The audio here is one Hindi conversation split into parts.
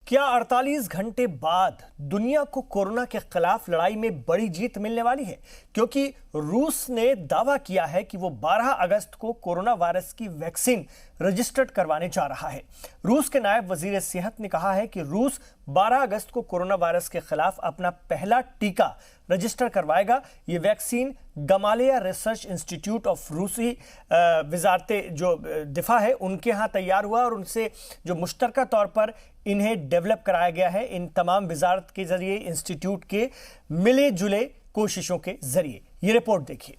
क्या 48 घंटे बाद दुनिया को कोरोना के खिलाफ लड़ाई में बड़ी जीत मिलने वाली है? क्योंकि रूस ने दावा किया है कि वो 12 अगस्त को कोरोना वायरस की वैक्सीन रजिस्टर्ड करवाने जा रहा है। रूस के नायब वजीर सेहत ने कहा है कि रूस 12 अगस्त को कोरोना वायरस के खिलाफ अपना पहला टीका रजिस्टर करवाएगा। ये वैक्सीन गमालिया रिसर्च इंस्टीट्यूट ऑफ रूसी वजारत जो दिफा है उनके यहाँ तैयार हुआ और उनसे जो मुश्तरका तौर पर इन्हें डेवलप कराया गया है। इन तमाम वजारत के जरिए, इंस्टीट्यूट के मिले जुले कोशिशों के जरिए। ये रिपोर्ट देखिए।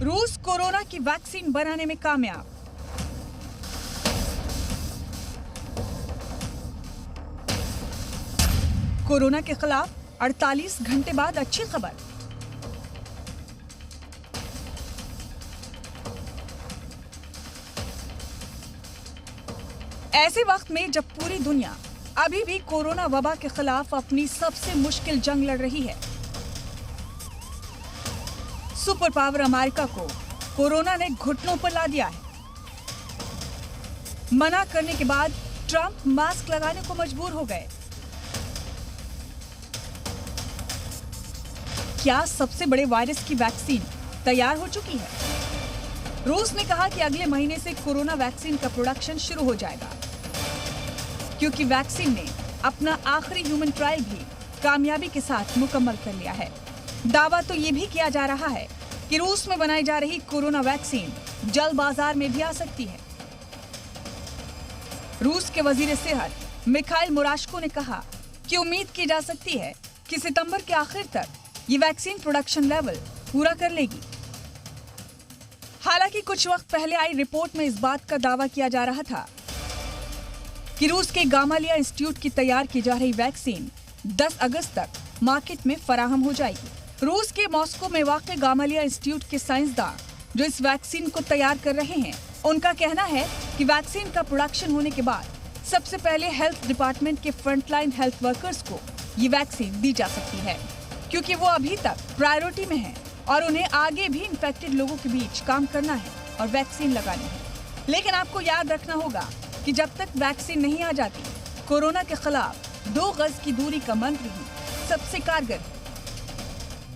रूस कोरोना की वैक्सीन बनाने में कामयाब। कोरोना के खिलाफ 48 घंटे बाद अच्छी खबर। ऐसे वक्त में जब पूरी दुनिया अभी भी कोरोना वबा के खिलाफ अपनी सबसे मुश्किल जंग लड़ रही है, सुपर पावर अमेरिका को कोरोना ने घुटनों पर ला दिया है। मना करने के बाद ट्रंप मास्क लगाने को मजबूर हो गए। क्या सबसे बड़े वायरस की वैक्सीन तैयार हो चुकी है? रूस ने कहा कि अगले महीने से कोरोना वैक्सीन का प्रोडक्शन शुरू हो जाएगा, क्योंकि वैक्सीन ने अपना आखिरी ह्यूमन ट्रायल भी कामयाबी के साथ मुकम्मल कर लिया है। दावा तो ये भी किया जा रहा है कि रूस में बनाई जा रही कोरोना वैक्सीन जल्द बाजार में भी आ सकती है। रूस के वजीर सेहत मिखाइल मुराशको ने कहा कि उम्मीद की जा सकती है कि सितंबर के आखिर तक ये वैक्सीन प्रोडक्शन लेवल पूरा कर लेगी। हालांकि कुछ वक्त पहले आई रिपोर्ट में इस बात का दावा किया जा रहा था कि रूस के गामालिया इंस्टीट्यूट की तैयार की जा रही वैक्सीन 10 अगस्त तक मार्केट में फराहम हो जाएगी। रूस के मॉस्को में वाक़े गामालिया इंस्टीट्यूट के साइंसदान जो इस वैक्सीन को तैयार कर रहे हैं, उनका कहना है कि वैक्सीन का प्रोडक्शन होने के बाद सबसे पहले हेल्थ डिपार्टमेंट के फ्रंटलाइन हेल्थ वर्कर्स को ये वैक्सीन दी जा सकती है, क्योंकि वो अभी तक प्रायोरिटी में हैं और उन्हें आगे भी इन्फेक्टेड लोगों के बीच काम करना है और वैक्सीन लगानी है। लेकिन आपको याद रखना होगा कि जब तक वैक्सीन नहीं आ जाती, कोरोना के खिलाफ 2 गज की दूरी का मंत्र ही सबसे कारगर है।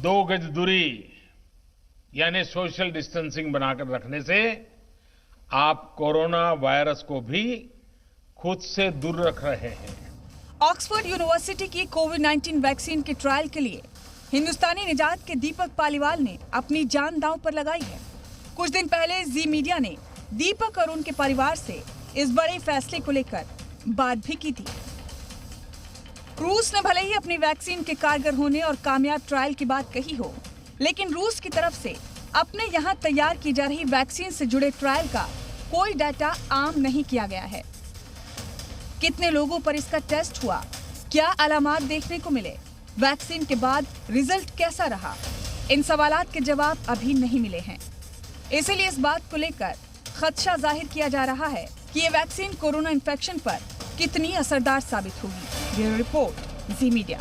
2 गज दूरी यानी सोशल डिस्टेंसिंग बनाकर रखने से आप कोरोना वायरस को भी खुद से दूर रख रहे हैं। ऑक्सफोर्ड यूनिवर्सिटी की कोविड-19 वैक्सीन के ट्रायल के लिए हिंदुस्तानी निजात के दीपक पालीवाल ने अपनी जान दांव पर लगाई है। कुछ दिन पहले जी मीडिया ने दीपक और उनके परिवार से इस बड़े फैसले को लेकर बात भी की थी। रूस ने भले ही अपनी वैक्सीन के कारगर होने और कामयाब ट्रायल की बात कही हो, लेकिन रूस की तरफ से अपने यहाँ तैयार की जा रही वैक्सीन से जुड़े ट्रायल का कोई डाटा आम नहीं किया गया है। कितने लोगों पर इसका टेस्ट हुआ, क्या अलामात देखने को मिले, वैक्सीन के बाद रिजल्ट कैसा रहा, इन सवालात के जवाब अभी नहीं मिले हैं। इसीलिए इस बात को लेकर खदशा जाहिर किया जा रहा है कि ये वैक्सीन कोरोना इन्फेक्शन पर कितनी असरदार साबित होगी। ब्यूरो रिपोर्ट, जी मीडिया।